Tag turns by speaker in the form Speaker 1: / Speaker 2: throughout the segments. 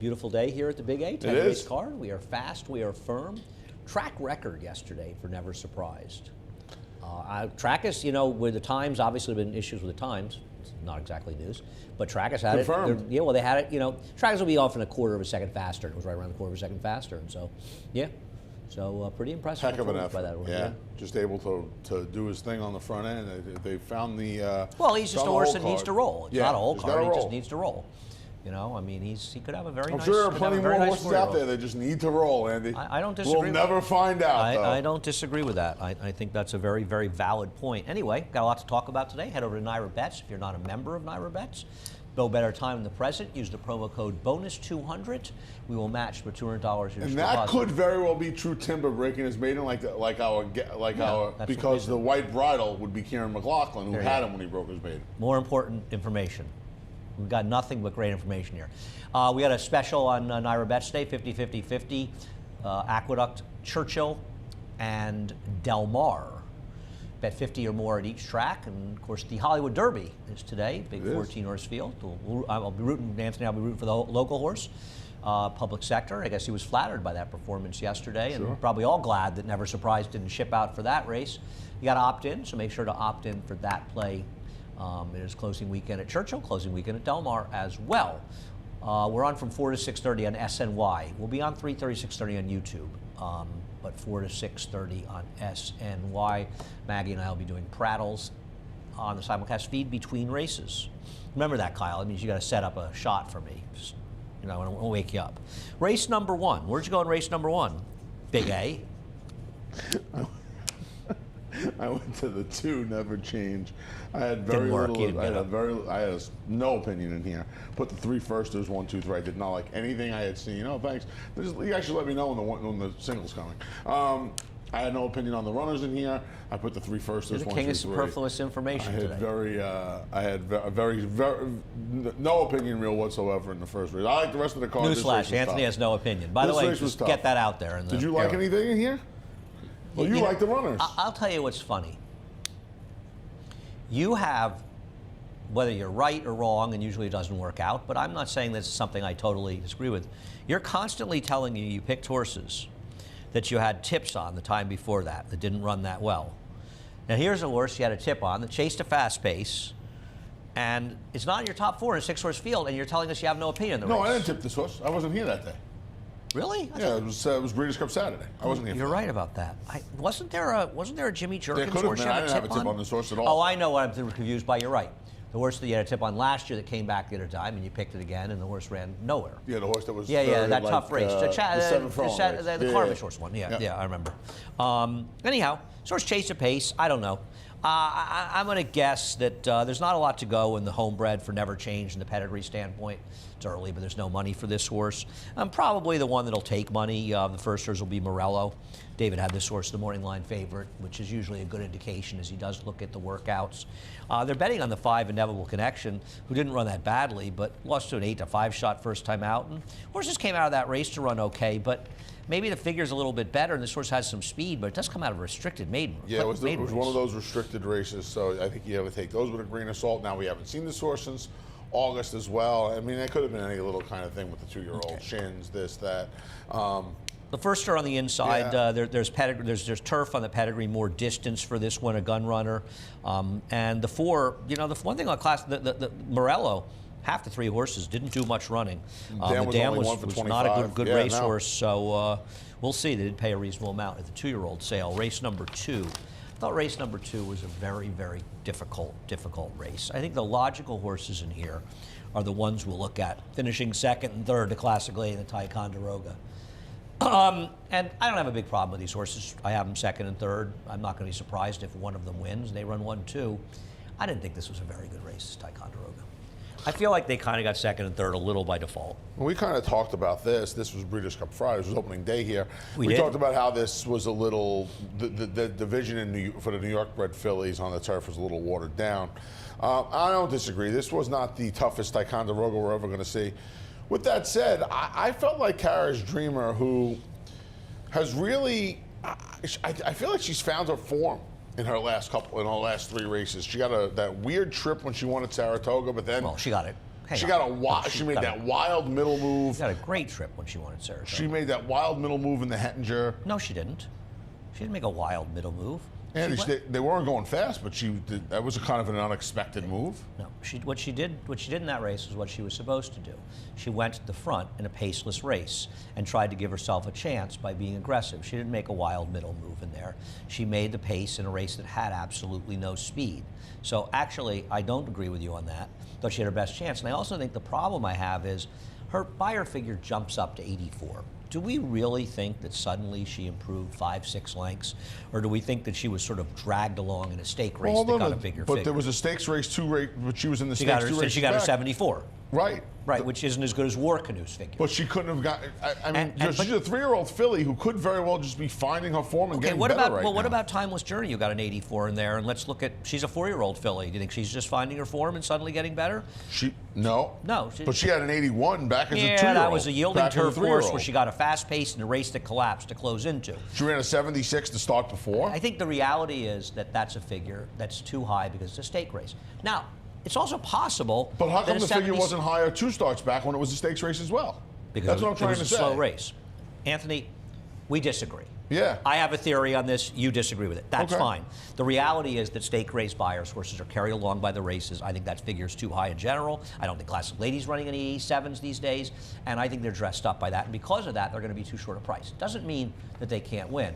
Speaker 1: Beautiful day here at the Big A. 10 race card. We are fast. We are firm. Track record yesterday for Never Surprised. Track is, with the times, obviously there have been issues with the times. It's not exactly news. But Track has had
Speaker 2: Confirmed.
Speaker 1: it. Yeah, well, they had it. Track will be off in a quarter of a second faster. It was right around a quarter of a second faster. And so, yeah. So pretty impressive.
Speaker 2: Heck of an effort.
Speaker 1: By that
Speaker 2: yeah. Just able to do his thing on the front end. They found the.
Speaker 1: Well, he's just a horse that needs to roll. It's not a whole card. He just needs to roll. He could have a very nice.
Speaker 2: I'm sure there are plenty more horses out there that just need to roll, Andy.
Speaker 1: I don't disagree.
Speaker 2: We'll never find out.
Speaker 1: I don't disagree with that. I think that's a very, very valid point. Anyway, got a lot to talk about today. Head over to Naira Bets if you're not a member of Naira Bets. Bill better time in the present. Use the promo code bonus200. We will match for $200.
Speaker 2: And that could very well be True Timber breaking his maiden, because the white bridle would be Kieran McLaughlin, who had him when he broke his maiden.
Speaker 1: More important information. We've got nothing but great information here. We had a special on Naira Bets today, 50-50-50, Aqueduct, Churchill, and Del Mar. Bet 50 or more at each track. And, of course, the Hollywood Derby is today, big 14-horse field. I'll be rooting, Anthony, I'll be rooting for the local horse, public sector. I guess he was flattered by that performance yesterday, and probably all glad that Never Surprised didn't ship out for that race. You got to opt in, so make sure to opt in for that play. It is closing weekend at Churchill, closing weekend at Del Mar as well. We're on from 4 to 6:30 on SNY. We'll be on 3:30, 6:30 on YouTube, but 4 to 6:30 on SNY. Maggie and I will be doing prattles on the simulcast feed between races. Remember that, Kyle. It means you got to set up a shot for me. Just, I want to wake you up. Race number one. Where'd you go in race number one? Big A.
Speaker 2: I went to the 2, Never Change. I had very little. I had no opinion in here. Put the 3 firsters, 1, 2, 3. I did not like anything I had seen. Oh, thanks. You actually let me know when the single's coming. I had no opinion on the runners in here. I put the 3 firsters.
Speaker 1: You're the king of superfluous information today.
Speaker 2: I had very no opinion real whatsoever in the first race. I like the rest of the card.
Speaker 1: Newsflash: Anthony has no opinion. By the way, just get that out there.
Speaker 2: Did you like anything in here? Well, you like the runners.
Speaker 1: I'll tell you what's funny. You have, whether you're right or wrong, and usually it doesn't work out, but I'm not saying this is something I totally disagree with. You're constantly telling me you picked horses that you had tips on the time before that didn't run that well. Now here's a horse you had a tip on that chased a fast pace, and it's not in your top 4 in a 6-horse field, and you're telling us you have no opinion in the race.
Speaker 2: No, I didn't tip this horse. I wasn't here that day.
Speaker 1: Really?
Speaker 2: Yeah, it was Breeders' Cup Saturday. I wasn't here.
Speaker 1: You're right about that. Wasn't there a Jimmy Jerkins
Speaker 2: horse?
Speaker 1: You had
Speaker 2: I didn't have a tip on this horse at all.
Speaker 1: Oh, I know what I'm confused by. You're right. The horse that you had a tip on last year that came back the other time, and you picked it again, and the horse ran nowhere.
Speaker 2: Yeah, the horse that was
Speaker 1: that tough race.
Speaker 2: The 7-furlong race.
Speaker 1: The Carvish horse one. Yeah, I remember. Anyhow, this horse chased a pace. I don't know. I'm going to guess that there's not a lot to go in the homebred for Never Change in the pedigree standpoint. It's early, but there's no money for this horse. Probably the one that'll take money. The firsters will be Morello. David had this horse the morning line favorite, which is usually a good indication as he does look at the workouts. They're betting on the 5 Inevitable Connection, who didn't run that badly, but lost to an 8-5 shot first time out. And horses came out of that race to run okay, but maybe the figure's a little bit better, and this horse has some speed, but it does come out of a restricted maiden.
Speaker 2: Yeah, it was one of those restricted races, so I think you have to take those with a grain of salt. Now, we haven't seen this horse since August as well. I mean, it could have been any little kind of thing with the 2-year-old shins, this, that.
Speaker 1: The firster on the inside, there's turf on the pedigree, more distance for this one, a gun runner. And the 4, the one thing on class, the Morello, half the 3 horses didn't do much running.
Speaker 2: The Dam was
Speaker 1: not a good racehorse, so we'll see. They did pay a reasonable amount at the 2-year-old sale. Race number 2. I thought race number 2 was a very, very difficult race. I think the logical horses in here are the ones we'll look at, finishing 2nd and 3rd to Classic A in the Ticonderoga. And I don't have a big problem with these horses. I have them 2nd and 3rd. I'm not going to be surprised if one of them wins. They run 1-2. I didn't think this was a very good race, Ticonderoga. I feel like they kind of got 2nd and 3rd a little by default.
Speaker 2: Well, we kind of talked about this. This was Breeders' Cup Friday. This was opening day here. We
Speaker 1: did.
Speaker 2: Talked about how this was a little, the division for the New York bred fillies on the turf was a little watered down. I don't disagree. This was not the toughest Ticonderoga we're ever going to see. With that said, I felt like Kara's Dreamer, who has really, I feel like she's found her form in her last 3 races. She got that weird trip when she won at Saratoga, but then
Speaker 1: well, she got it
Speaker 2: She got she made that wild middle move.
Speaker 1: She got a great trip when she won at Saratoga.
Speaker 2: She made that wild middle move in the Hettinger.
Speaker 1: No, she didn't. She didn't make a wild middle move.
Speaker 2: And they weren't going fast, but that was a kind of an unexpected move.
Speaker 1: No, what she did in that race was what she was supposed to do. She went to the front in a paceless race and tried to give herself a chance by being aggressive. She didn't make a wild middle move in there. She made the pace in a race that had absolutely no speed. So actually, I don't agree with you on that. Thought she had her best chance. And I also think the problem I have is her buyer figure jumps up to 84. Do we really think that suddenly she improved 5-6 lengths? Or do we think that she was sort of dragged along in a stake race that got a bigger figure?
Speaker 2: But there was a stakes race, but she was in the stakes 2 races
Speaker 1: She got her
Speaker 2: back.
Speaker 1: 74.
Speaker 2: Right.
Speaker 1: Right, which isn't as good as War Canoe's figure.
Speaker 2: But she couldn't have got. I mean, she's a 3-year-old filly who could very well just be finding her form and getting better right now.
Speaker 1: What about Timeless Journey? You got an 84 in there, and let's look at. She's a 4-year-old filly. Do you think she's just finding her form and suddenly getting better?
Speaker 2: No. But she had an 81 back as a 2-year-old.
Speaker 1: Yeah, that was a yielding turf horse where she got a fast pace in a race that collapsed to close into.
Speaker 2: She ran a 76 to start before.
Speaker 1: I think the reality is that that's a figure that's too high because it's a stake race. Now, it's also possible.
Speaker 2: But how come the figure wasn't higher 2 starts back when it was a stakes race as well?
Speaker 1: Because
Speaker 2: that's what I'm trying to say.
Speaker 1: It was a slow race. Anthony, we disagree.
Speaker 2: Yeah.
Speaker 1: I have a theory on this. You disagree with it. That's fine. The reality is that stake race buyers' horses are carried along by the races. I think that figure's too high in general. I don't think Classic Lady's running any 87s these days, and I think they're dressed up by that. And because of that, they're going to be too short a price. Doesn't mean that they can't win.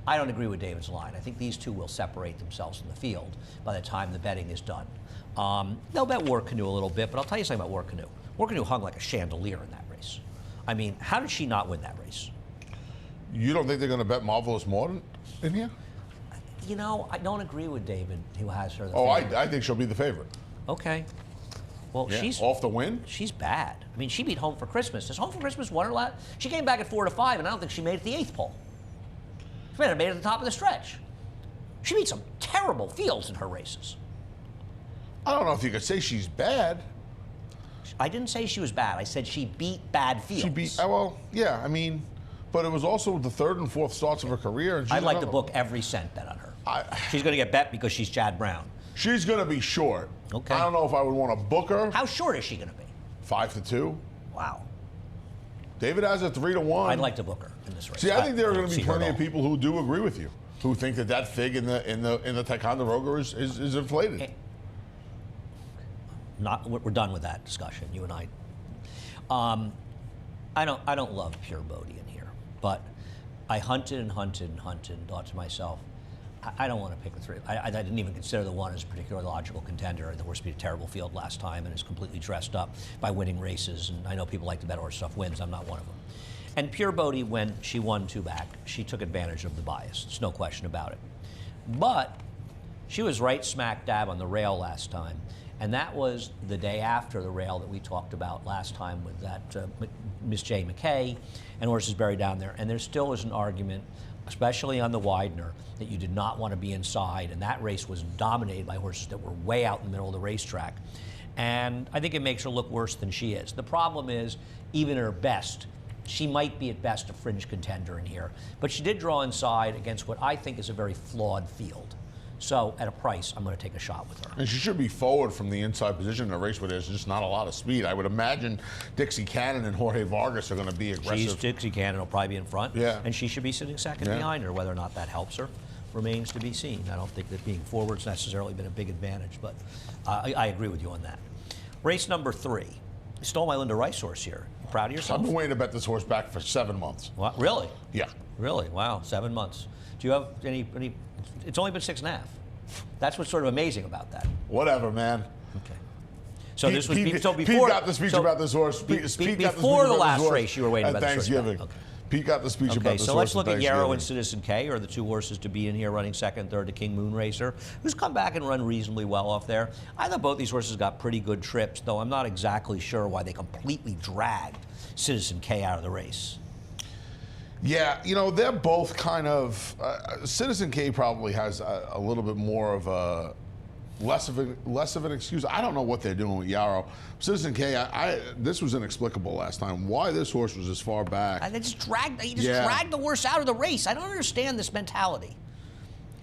Speaker 1: I don't agree with David's line. I think these two will separate themselves in the field by the time the betting is done. They'll bet War Canoe a little bit, but I'll tell you something about War Canoe. War Canoe hung like a chandelier in that race. I mean, how did she not win that race?
Speaker 2: You don't think they're going to bet Marvelous Morden in here?
Speaker 1: You know, I don't agree with David, who has her.
Speaker 2: I think she'll be the favorite.
Speaker 1: Okay. Well, she's
Speaker 2: off the win.
Speaker 1: She's bad. I mean, she beat Home for Christmas. Does Home for Christmas won her last? She came back at 4-5, and I don't think she made it the 8th pole. She made it at the top of the stretch. She beat some terrible fields in her races.
Speaker 2: I don't know if you could say she's bad.
Speaker 1: I didn't say she was bad. I said she beat bad fields.
Speaker 2: She beat, I mean, but it was also the 3rd and 4th starts of her career. And
Speaker 1: I'd like to book every cent bet on her. She's going to get bet because she's Chad Brown.
Speaker 2: She's going to be short.
Speaker 1: Okay.
Speaker 2: I don't know if I would want to book her.
Speaker 1: How short is she going to be?
Speaker 2: 5-2.
Speaker 1: Wow.
Speaker 2: David has a 3-1.
Speaker 1: I'd like to book her in this race.
Speaker 2: See, I think there are going to be plenty of people who do agree with you, who think that fig in the Ticonderoga is inflated.
Speaker 1: We're done with that discussion, you and I. I don't love Pure Bodie in here, but I hunted and thought to myself, I don't want to pick the 3. I didn't even consider the 1 as a particular logical contender. The horse beat a terrible field last time and is completely dressed up by winning races. And I know people like to bet horse stuff wins. I'm not one of them. And Pure Bodie, when she won 2 back, she took advantage of the bias. There's no question about it. But she was right smack dab on the rail last time. And that was the day after the rail that we talked about last time with that Miss J. McKay and horses buried down there. And there still is an argument, especially on the Widener, that you did not want to be inside. And that race was dominated by horses that were way out in the middle of the racetrack. And I think it makes her look worse than she is. The problem is, even at her best, she might be at best a fringe contender in here. But she did draw inside against what I think is a very flawed field. So at a price, I'm going to take a shot with her.
Speaker 2: And she should be forward from the inside position in a race where there's just not a lot of speed. I would imagine Dixie Cannon and Jorge Vargas are going to be aggressive.
Speaker 1: Dixie Cannon will probably be in front.
Speaker 2: Yeah.
Speaker 1: And she should be sitting second behind her. Whether or not that helps her remains to be seen. I don't think that being forward's necessarily been a big advantage, but I agree with you on that. Race number 3. You stole my Linda Rice horse here. You proud of yourself?
Speaker 2: I've been waiting to bet this horse back for 7 months.
Speaker 1: What? Really?
Speaker 2: Yeah.
Speaker 1: Really? Wow, 7 months. Do you have any? It's only been 6.5. That's what's sort of amazing about that.
Speaker 2: Whatever, man.
Speaker 1: Okay. So
Speaker 2: Pete,
Speaker 1: this was
Speaker 2: before
Speaker 1: Pete
Speaker 2: got the speech about this horse. Pete got the speech
Speaker 1: before the
Speaker 2: about
Speaker 1: last
Speaker 2: this horse
Speaker 1: race, you were waiting
Speaker 2: at
Speaker 1: about
Speaker 2: Thanksgiving.
Speaker 1: This race. Okay.
Speaker 2: Pete got the speech about this
Speaker 1: so
Speaker 2: horse.
Speaker 1: let's look at Yarrow and
Speaker 2: Thanksgiving.
Speaker 1: Citizen K, are the 2 horses to be in here running 2nd, 3rd to King Moon Racer, who's come back and run reasonably well off there. I thought both these horses got pretty good trips, though I'm not exactly sure why they completely dragged Citizen K out of the race.
Speaker 2: Yeah, you know, they're both kind of. Citizen K probably has a little bit more of a. Less of an excuse. I don't know what they're doing with Yarrow. Citizen K, this was inexplicable last time. Why this horse was as far back?
Speaker 1: They just dragged the horse out of the race. I don't understand this mentality.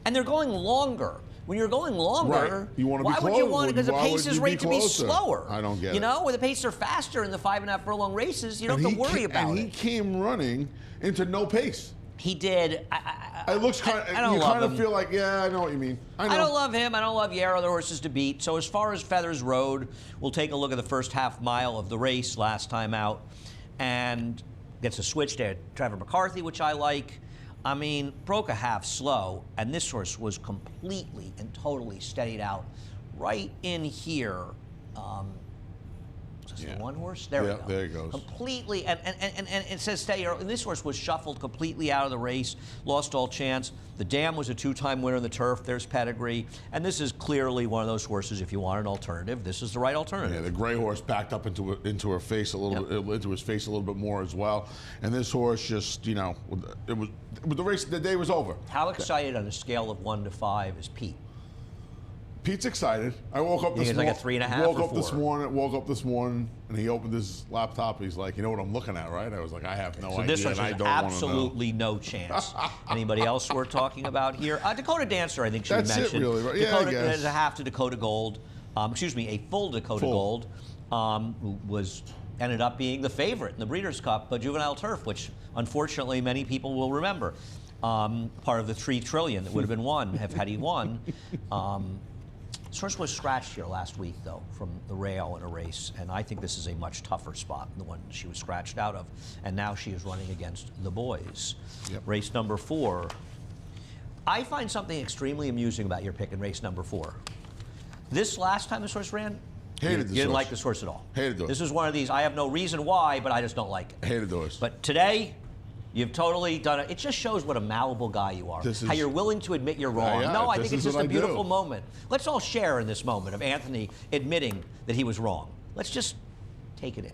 Speaker 1: And they're going longer when you're going longer,
Speaker 2: Right. You wanna be
Speaker 1: why would you
Speaker 2: close.
Speaker 1: want it? Because the
Speaker 2: Why would
Speaker 1: paces
Speaker 2: you be
Speaker 1: rate to be
Speaker 2: closer?
Speaker 1: slower.
Speaker 2: I don't get
Speaker 1: You
Speaker 2: it.
Speaker 1: know, where the paces are faster in the 5.5 furlong races, you don't have to worry about
Speaker 2: and
Speaker 1: it.
Speaker 2: he came running into no pace.
Speaker 1: He did.
Speaker 2: It looks kind of,
Speaker 1: I don't
Speaker 2: you
Speaker 1: love
Speaker 2: kind of
Speaker 1: him.
Speaker 2: feel like, yeah, I know what you mean. I
Speaker 1: don't
Speaker 2: know.
Speaker 1: love him. I don't love Yarrow, the horses to beat. So as far as Feathers Road, we'll take a look at the first half mile of the race last time out, and gets a switch to Trevor McCarthy, which I like. I mean, broke a half slow, and this horse was completely and totally steadied out right in here. Is this the one horse? There we go.
Speaker 2: There he goes.
Speaker 1: Completely, and it says steady. And this horse was shuffled completely out of the race, lost all chance. The Dam was a 2-time winner in the turf. There's pedigree, and this is clearly one of those horses. If you want an alternative, this is the right alternative.
Speaker 2: Yeah, the gray horse backed up into her face a little bit, into his face a little bit more as well, and this horse just, you know, it was the race. The day was over.
Speaker 1: How excited on a scale of 1 to 5 is Pete?
Speaker 2: Pete's excited. I woke up this
Speaker 1: He's
Speaker 2: morning.
Speaker 1: like a 3.5 or 4?
Speaker 2: Woke up this morning, and he opened his laptop. He's like, "You know what I'm looking at, right?" I was like, "I have no
Speaker 1: So
Speaker 2: idea."
Speaker 1: this one
Speaker 2: and I
Speaker 1: has
Speaker 2: don't wanna know.
Speaker 1: absolutely no chance. Anybody else we're talking about here? Dakota Dancer, I think should
Speaker 2: That's
Speaker 1: be
Speaker 2: it,
Speaker 1: mentioned.
Speaker 2: really, right? Yeah, I
Speaker 1: Dakota,
Speaker 2: guess.
Speaker 1: there's a half to Dakota Gold. Excuse me, a full Dakota Gold, who ended up being the favorite in the Breeders' Cup Juvenile Turf, which unfortunately many people will remember. Part of the $3 trillion that would have been won had he won. This horse was scratched here last week, though, from the rail in a race, and I think this is a much tougher spot than the one she was scratched out of, and now she is running against the boys.
Speaker 2: Yep.
Speaker 1: Race number 4. I find something extremely amusing about your pick in race number 4. This last time this horse ran,
Speaker 2: Hated
Speaker 1: you
Speaker 2: this
Speaker 1: didn't
Speaker 2: horse.
Speaker 1: like this horse at all.
Speaker 2: Hated the horse.
Speaker 1: This is one of these, I have no reason why, but I just don't like it.
Speaker 2: Hated the horse.
Speaker 1: But today, you've totally done it. It just shows what a malleable guy you are. How you're willing to admit you're wrong.
Speaker 2: Yeah,
Speaker 1: No, I
Speaker 2: this
Speaker 1: think it's
Speaker 2: is
Speaker 1: just
Speaker 2: what
Speaker 1: a
Speaker 2: I
Speaker 1: beautiful
Speaker 2: do.
Speaker 1: moment. Let's all share in this moment of Anthony admitting that he was wrong. Let's just take it in.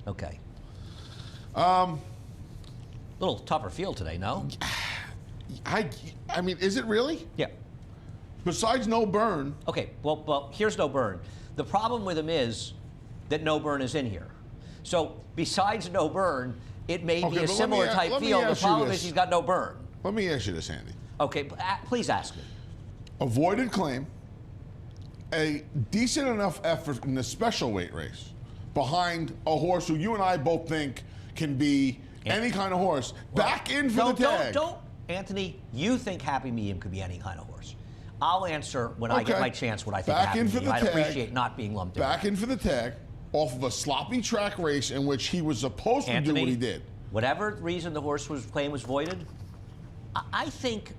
Speaker 1: Okay. Little tougher field today, no?
Speaker 2: I mean, is it really?
Speaker 1: Yeah.
Speaker 2: Besides no burn,
Speaker 1: Okay, well, here's no burn. The problem with him is that no burn is in here. So besides no burn, it may
Speaker 2: Okay,
Speaker 1: be a
Speaker 2: but
Speaker 1: similar
Speaker 2: let
Speaker 1: type
Speaker 2: me
Speaker 1: field. The
Speaker 2: ask you
Speaker 1: problem
Speaker 2: this.
Speaker 1: is he's got no burn.
Speaker 2: let me ask you this, Andy.
Speaker 1: Okay, please ask me.
Speaker 2: Avoided claim, a decent enough effort in the special weight race behind a horse who you and I both think can be any kind of horse. Back in for the tag.
Speaker 1: Don't, Anthony, you think Happy Medium could be any kind of horse. I'll answer when I get
Speaker 2: Okay.
Speaker 1: my chance what I think
Speaker 2: Back
Speaker 1: Happy
Speaker 2: in for
Speaker 1: Medium.
Speaker 2: the
Speaker 1: I
Speaker 2: tag.
Speaker 1: appreciate not being lumped in.
Speaker 2: Back in for the tag off of a sloppy track race in which he was supposed to do what he did.
Speaker 1: Whatever reason the horse claim was voided, I think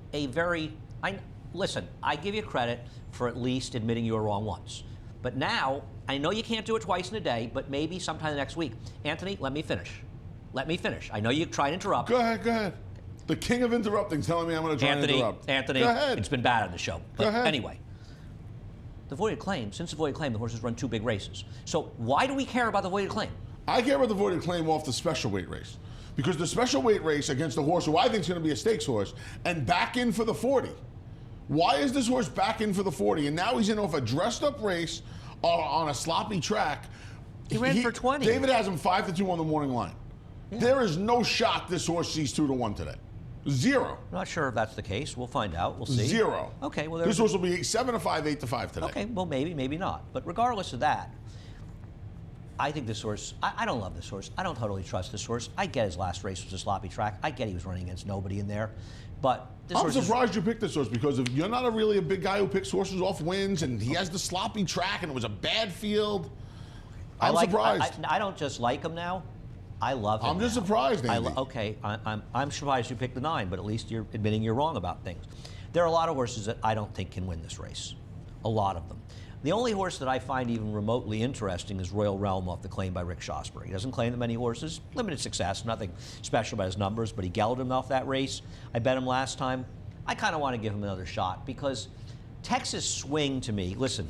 Speaker 1: listen, I give you credit for at least admitting you were wrong once. But now, I know you can't do it twice in a day, but maybe sometime next week. Anthony, let me finish. Let me finish. I know you try to interrupt.
Speaker 2: Go ahead, go ahead. The king of interrupting is telling me I'm going to try and interrupt.
Speaker 1: Anthony,
Speaker 2: go ahead.
Speaker 1: it's been bad on the show. But
Speaker 2: Go ahead.
Speaker 1: Anyway, since the voided claim, the horse has run 2 big races. So why do we care about the voided claim?
Speaker 2: I care about the voided claim off the special weight race. Because the special weight race against a horse who I think is going to be a stakes horse and back in for the 40. Why is this horse back in for the 40? And now he's in off a dressed up race on a sloppy track.
Speaker 1: He ran for 20.
Speaker 2: David has him 5-2 on the morning line. Yeah. There is no shot this horse sees 2-1 today. 0.
Speaker 1: I'm not sure if that's the case. We'll find out. We'll see.
Speaker 2: 0.
Speaker 1: Okay, well,
Speaker 2: this horse will be 7-5, 8-5 today.
Speaker 1: Okay, well, maybe not. But regardless of that, I think this horse, I don't love this horse. I don't totally trust this horse. I get his last race was a sloppy track. I get he was running against nobody in there. But this
Speaker 2: I'm
Speaker 1: horse
Speaker 2: surprised you picked this horse because you're not really a big guy who picks horses off wins, and he has the sloppy track, and it was a bad field. I'm surprised.
Speaker 1: I don't just like him now. I love him.
Speaker 2: I'm just
Speaker 1: now.
Speaker 2: surprised, Andy.
Speaker 1: I'm surprised you picked the 9, but at least you're admitting you're wrong about things. There are a lot of horses that I don't think can win this race. A lot of them. The only horse that I find even remotely interesting is Royal Realm off the claim by Rick Shosbury. He doesn't claim that many horses. Limited success, nothing special about his numbers, but he gelded him off that race. I bet him last time. I kind of want to give him another shot because Texas Swing to me, listen,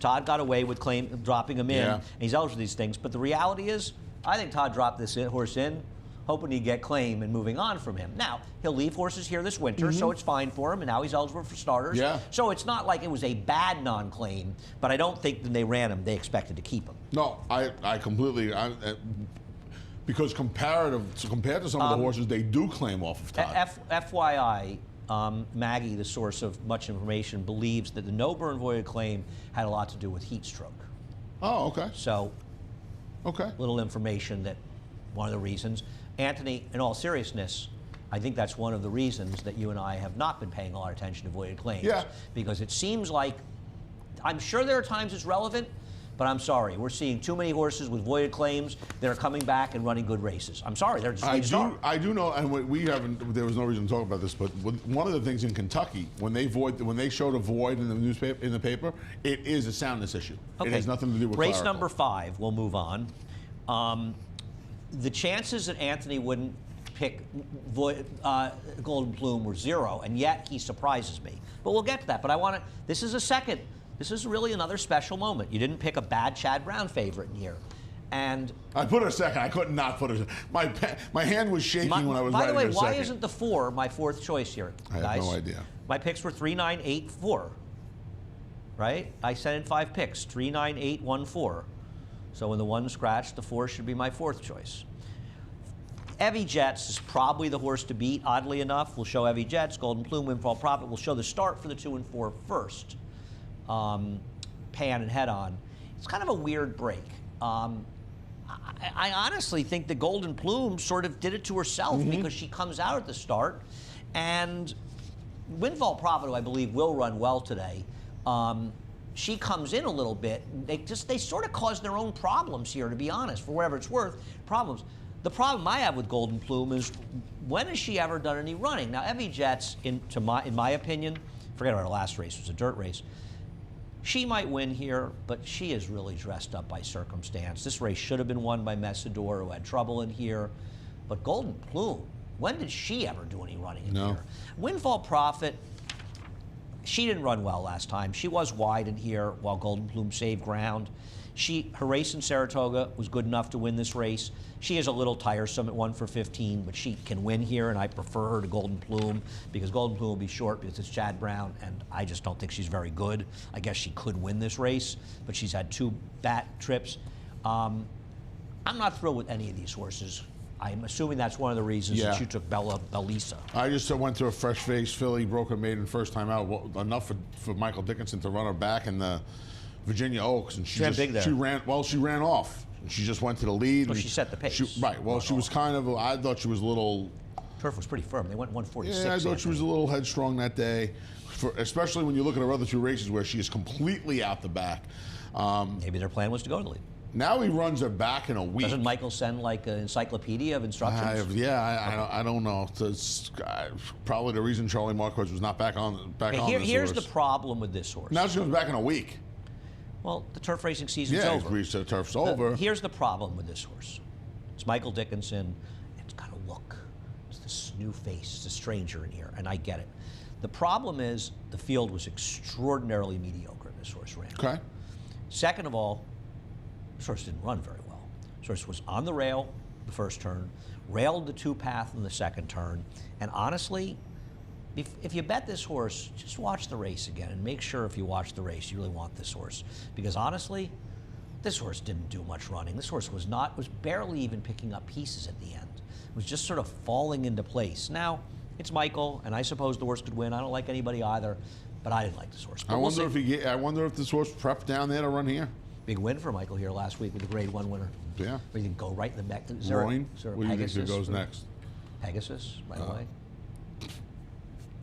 Speaker 1: Todd got away with dropping him in, and he's eligible for these things, but the reality is, I think Todd dropped this horse in, hoping he'd get claim and moving on from him. Now, he'll leave horses here this winter, so it's fine for him, and now he's eligible for starters.
Speaker 2: Yeah.
Speaker 1: So it's not like it was a bad non-claim, but I don't think when they ran him, they expected to keep him.
Speaker 2: No, I completely, because compared to some of the horses they do claim off of Todd.
Speaker 1: FYI, Maggie, the source of much information, believes that the no burn voided claim had a lot to do with heat stroke.
Speaker 2: Oh, okay.
Speaker 1: So,
Speaker 2: Okay.
Speaker 1: little information that one of the reasons. Anthony, in all seriousness, I think that's one of the reasons that you and I have not been paying a lot of attention to voided claims.
Speaker 2: Yeah.
Speaker 1: Because it seems like, I'm sure there are times it's relevant, but I'm sorry, we're seeing too many horses with voided claims that are coming back and running good races. I'm sorry, they're just
Speaker 2: I do know, and we haven't. There was no reason to talk about this, but one of the things in Kentucky, when they showed a void in the newspaper, in the paper, it is a soundness issue.
Speaker 1: Okay.
Speaker 2: It has nothing to do with
Speaker 1: race
Speaker 2: clerical.
Speaker 1: number 5. We'll move on. The chances that Anthony wouldn't pick Golden Plume were 0, and yet he surprises me. But we'll get to that. But I want to. This is a second. This is really another special moment. You didn't pick a bad Chad Brown favorite in here. And
Speaker 2: I put her second. I could not put her. My hand was shaking when I was
Speaker 1: by the
Speaker 2: writing
Speaker 1: way,
Speaker 2: her
Speaker 1: why
Speaker 2: second.
Speaker 1: isn't the 4 my 4th choice here,
Speaker 2: I
Speaker 1: guys?
Speaker 2: have no idea.
Speaker 1: My picks were 3, 9, 8, 4. Right? I sent in 5 picks. 3, 9, 8, 1, 4. So when the 1 scratched, the 4 should be my 4th choice. Evie Jets is probably the horse to beat, oddly enough. We'll show Evie Jets, Golden Plume, Windfall Profit. We'll show the start for the 2 and 4 first. Pan and Head On. It's kind of a weird break. I honestly think the Golden Plume sort of did it to herself because she comes out at the start. And Windfall Profit, who I believe will run well today, she comes in a little bit. They sort of cause their own problems here, to be honest, for whatever it's worth, problems. The problem I have with Golden Plume is, when has she ever done any running? Now, Evie Jets, in my opinion, forget about her last race, it was a dirt race. She might win here, but she is really dressed up by circumstance. This race should have been won by Messidor, who had trouble in here. But Golden Plume, when did she ever do any running in here? Windfall Profit, she didn't run well last time. She was wide in here while Golden Plume saved ground. Her race in Saratoga was good enough to win this race. She is a little tiresome at 1 for 15, but she can win here, and I prefer her to Golden Plume because Golden Plume will be short because it's Chad Brown, and I just don't think she's very good. I guess she could win this race, but she's had 2 bad trips. I'm not thrilled with any of these horses. I'm assuming that's one of the reasons that you took Bellisa.
Speaker 2: I just went to a fresh-faced filly, broke her maiden first time out, enough for Michael Dickinson to run her back in the Virginia Oaks, and she ran off. She just went to the lead.
Speaker 1: Well, she set the pace.
Speaker 2: She was kind of. I thought she was a little.
Speaker 1: Turf was pretty firm. They went 146.
Speaker 2: Yeah, I thought she was a little headstrong that day, especially when you look at her other 2 races where she is completely out the back.
Speaker 1: Maybe their plan was to go to the lead.
Speaker 2: Now he runs her back in a week.
Speaker 1: Doesn't Michael send like an encyclopedia of instructions?
Speaker 2: I don't know. It's probably the reason Charlie Marquez was not back on this
Speaker 1: Here's
Speaker 2: horse.
Speaker 1: the problem with this horse.
Speaker 2: Now she comes back in a week.
Speaker 1: Well, the turf racing season's over.
Speaker 2: Yeah, the turf's over.
Speaker 1: Here's the problem with this horse. It's Michael Dickinson. It's got a look. It's this new face. It's a stranger in here, and I get it. The problem is the field was extraordinarily mediocre this horse ran.
Speaker 2: Okay.
Speaker 1: Second of all, this horse didn't run very well. This horse was on the rail the first turn, railed the 2-path in the second turn, and honestly, if you bet this horse, just watch the race again and make sure if you watch the race you really want this horse. Because honestly, this horse didn't do much running. This horse was barely even picking up pieces at the end. It was just sort of falling into place. Now, it's Michael, and I suppose the horse could win. I don't like anybody either, but I didn't like this horse.
Speaker 2: I wonder if this horse prepped down there to run here.
Speaker 1: Big win for Michael here last week with the Grade 1 winner.
Speaker 2: Yeah.
Speaker 1: But you can go right in the neck.
Speaker 2: What do you think goes next?
Speaker 1: Pegasus, right away.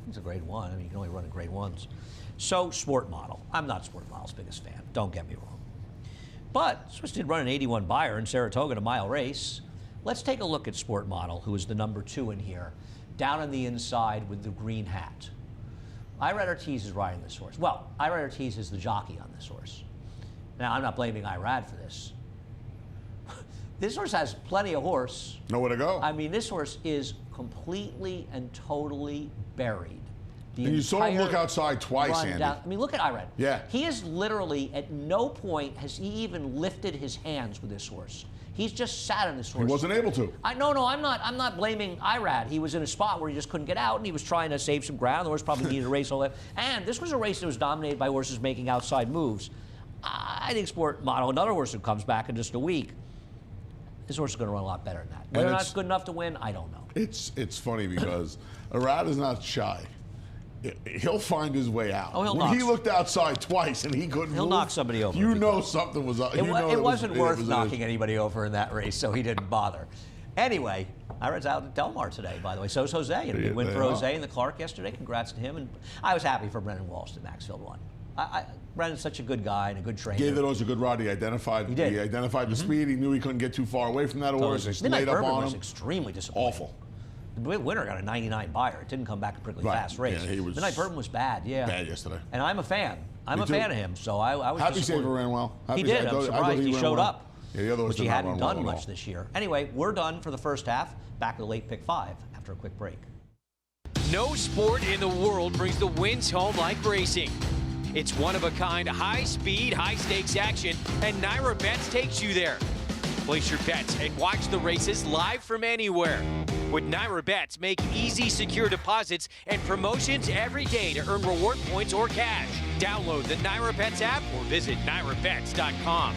Speaker 1: It's a Grade 1. I mean, you can only run in Grade 1s. So, Sport Model. I'm not Sport Model's biggest fan. Don't get me wrong. But Swiss did run an 81 buyer in Saratoga in a mile race. Let's take a look at Sport Model, who is the number 2 in here, down on the inside with the green hat. Irad Ortiz is riding this horse. Well, Irad Ortiz is the jockey on this horse. Now, I'm not blaming Irad for this. This horse has plenty of horse.
Speaker 2: Nowhere to go.
Speaker 1: I mean, this horse is completely and totally buried.
Speaker 2: And you saw him look outside twice, Andy.
Speaker 1: I mean, look at Irad.
Speaker 2: Yeah.
Speaker 1: He is literally, at no point has he even lifted his hands with this horse. He's just sat on this horse.
Speaker 2: He wasn't able to.
Speaker 1: No, I'm not blaming Irad. He was in a spot where he just couldn't get out, and he was trying to save some ground. The horse probably needed a race all that. And this was a race that was dominated by horses making outside moves. I think Sport Model, another horse who comes back in just a week, this horse is going to run a lot better than that. Whether or not it's good enough to win, I don't know.
Speaker 2: It's funny because Irad is not shy. he'll find his way out.
Speaker 1: Oh, he'll
Speaker 2: when
Speaker 1: knock.
Speaker 2: he looked outside twice and he couldn't
Speaker 1: He'll
Speaker 2: move,
Speaker 1: knock somebody over.
Speaker 2: You know something was up.
Speaker 1: It wasn't worth knocking anybody over in that race, so he didn't bother. Anyway, I was out at Del Mar today, by the way. So is Jose. And a big win for Jose and the Clark yesterday. Congrats to him. And I was happy for Brendan Walsh that Maxfield won. Brennan's such a good guy and a good trainer.
Speaker 2: Gave the horse a good ride. He identified. He
Speaker 1: did.
Speaker 2: He identified the speed. He knew he couldn't get too far away from that horse. He
Speaker 1: Midnight
Speaker 2: laid up
Speaker 1: Bourbon
Speaker 2: on
Speaker 1: was
Speaker 2: him.
Speaker 1: extremely disappointing.
Speaker 2: Awful.
Speaker 1: The winner got a 99 buyer. It didn't come back a particularly fast race.
Speaker 2: Yeah, he was
Speaker 1: Midnight Bourbon was bad. Yeah.
Speaker 2: bad yesterday.
Speaker 1: And I'm a fan. I'm
Speaker 2: Me
Speaker 1: a
Speaker 2: too.
Speaker 1: fan of him. So I was
Speaker 2: Happy
Speaker 1: disappointed.
Speaker 2: Saver ran well. Happy
Speaker 1: He did.
Speaker 2: Saver-
Speaker 1: I'm
Speaker 2: I thought
Speaker 1: surprised he
Speaker 2: ran
Speaker 1: showed
Speaker 2: well.
Speaker 1: up.
Speaker 2: Yeah, the other horse
Speaker 1: Which he
Speaker 2: did not
Speaker 1: hadn't
Speaker 2: run
Speaker 1: done
Speaker 2: well at
Speaker 1: much
Speaker 2: all.
Speaker 1: this year. Anyway, we're done for the first half. Back to the late pick 5 after a quick break.
Speaker 3: No sport in the world brings the wins home like racing. It's one-of-a-kind, high-speed, high-stakes action, and Naira Bets takes you there. Place your bets and watch the races live from anywhere. With Naira Bets, make easy, secure deposits and promotions every day to earn reward points or cash. Download the Naira Bets app or visit nairabets.com.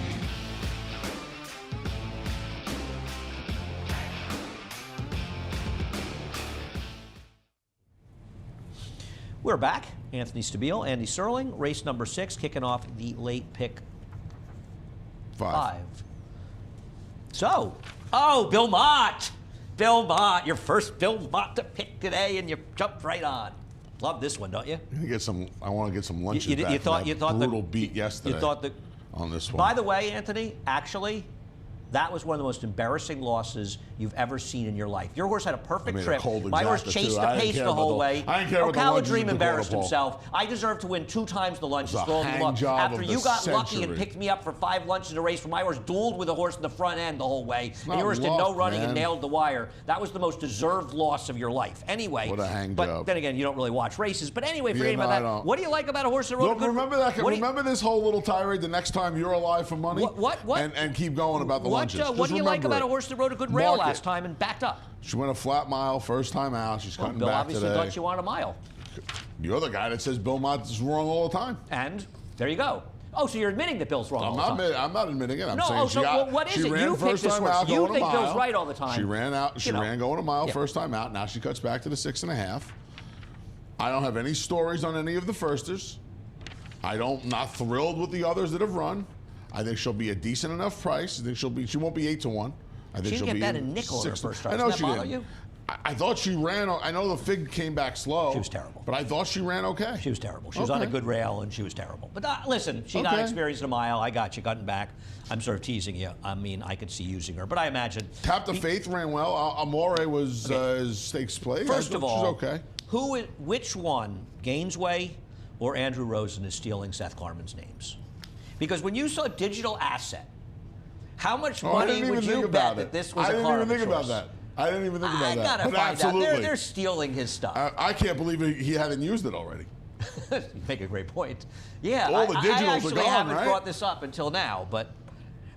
Speaker 1: We're back. Anthony Stabile, Andy Serling, race number 6, kicking off the late pick 5. So, Bill Mott. Bill Mott, your first Bill Mott to pick today, and you jumped right on. Love this one, don't you?
Speaker 2: I want to get some lunches
Speaker 1: You
Speaker 2: back.
Speaker 1: thought
Speaker 2: from that brutal beat yesterday.
Speaker 1: You thought that
Speaker 2: on this one.
Speaker 1: By the way, Anthony, actually, that was one of the most embarrassing losses you've ever seen in your life. Your horse had a perfect trip. My horse chased the pace the whole way.
Speaker 2: I didn't care what the
Speaker 1: Ocala
Speaker 2: lunches
Speaker 1: Dream
Speaker 2: in
Speaker 1: embarrassed
Speaker 2: Dakota Bowl.
Speaker 1: himself. I deserve to win 2 times the lunches
Speaker 2: It was
Speaker 1: for
Speaker 2: a
Speaker 1: all the
Speaker 2: hang
Speaker 1: luck.
Speaker 2: job
Speaker 1: After
Speaker 2: of
Speaker 1: you
Speaker 2: the
Speaker 1: got lucky and
Speaker 2: century.
Speaker 1: picked me up for 5 lunches in a race where my horse dueled with a horse in the front end the whole way. And
Speaker 2: not
Speaker 1: your horse did no
Speaker 2: luck,
Speaker 1: running
Speaker 2: man.
Speaker 1: and nailed the wire. That was the most deserved loss of your life. Anyway,
Speaker 2: What a hang
Speaker 1: but
Speaker 2: job.
Speaker 1: then again, you don't really watch races. But anyway, forgetting
Speaker 2: no,
Speaker 1: about
Speaker 2: I
Speaker 1: that,
Speaker 2: don't.
Speaker 1: what do you like about a horse that rode a
Speaker 2: Look,
Speaker 1: good
Speaker 2: remember that?
Speaker 1: what do you-
Speaker 2: Remember this whole little tirade the next time you're alive for money?
Speaker 1: What?
Speaker 2: And keep going about the lunches.
Speaker 1: What
Speaker 2: Just
Speaker 1: do you like
Speaker 2: remember
Speaker 1: about
Speaker 2: it.
Speaker 1: a horse that rode a good rail
Speaker 2: Mark it.
Speaker 1: last time and backed up?
Speaker 2: She went a flat mile first time out. She's
Speaker 1: Well,
Speaker 2: cutting
Speaker 1: Bill
Speaker 2: back
Speaker 1: obviously
Speaker 2: today.
Speaker 1: thought you wanted a mile.
Speaker 2: You're the guy that says Bill Mott is wrong all the time.
Speaker 1: And there you go. Oh, so you're admitting that Bill's wrong all the time.
Speaker 2: I'm not admitting it. I'm
Speaker 1: No,
Speaker 2: saying
Speaker 1: so what is
Speaker 2: she
Speaker 1: it?
Speaker 2: ran
Speaker 1: You picked
Speaker 2: first
Speaker 1: this
Speaker 2: time
Speaker 1: horse.
Speaker 2: out
Speaker 1: You
Speaker 2: going
Speaker 1: think
Speaker 2: a mile.
Speaker 1: Bill's right all the time.
Speaker 2: She ran out. She
Speaker 1: You know.
Speaker 2: ran going a mile
Speaker 1: Yeah.
Speaker 2: first time out. Now she cuts back to the 6.5. I don't have any stories on any of the firsters. Not thrilled with the others that have run. I think she'll be a decent enough price. I think she won't be 8-1. I think
Speaker 1: She
Speaker 2: she'll
Speaker 1: didn't
Speaker 2: be
Speaker 1: get that in nickel in her
Speaker 2: 6.
Speaker 1: first start.
Speaker 2: I know
Speaker 1: Doesn't
Speaker 2: she
Speaker 1: that bother
Speaker 2: didn't.
Speaker 1: you?
Speaker 2: I thought she ran. I know the fig came back slow.
Speaker 1: She was terrible.
Speaker 2: But I thought she ran okay.
Speaker 1: She was terrible. She was on a
Speaker 2: Okay.
Speaker 1: good rail, and she was terrible. But listen, she got
Speaker 2: Okay.
Speaker 1: experience in a mile. I got you cutting back. I'm sort of teasing you. I mean, I could see using her, but I imagine.
Speaker 2: Tap the Faith ran well. Amore was his stakes play.
Speaker 1: First of all,
Speaker 2: she's okay.
Speaker 1: Which one, Gainesway or Andrew Rosen, is stealing Seth Klarman's names? Because when you saw Digital Asset, how much
Speaker 2: I
Speaker 1: money
Speaker 2: didn't even
Speaker 1: would
Speaker 2: think
Speaker 1: you
Speaker 2: about
Speaker 1: bet
Speaker 2: it.
Speaker 1: that this was
Speaker 2: I
Speaker 1: a
Speaker 2: didn't even
Speaker 1: Klarman
Speaker 2: think about
Speaker 1: choice?
Speaker 2: that. I didn't even think about
Speaker 1: I
Speaker 2: that.
Speaker 1: gotta
Speaker 2: But
Speaker 1: find
Speaker 2: absolutely.
Speaker 1: out. They're stealing his stuff.
Speaker 2: I can't believe he hadn't used it already.
Speaker 1: You make a great point. Yeah,
Speaker 2: All the
Speaker 1: I
Speaker 2: digitals are
Speaker 1: actually
Speaker 2: gone,
Speaker 1: haven't
Speaker 2: right?
Speaker 1: brought this up until now, but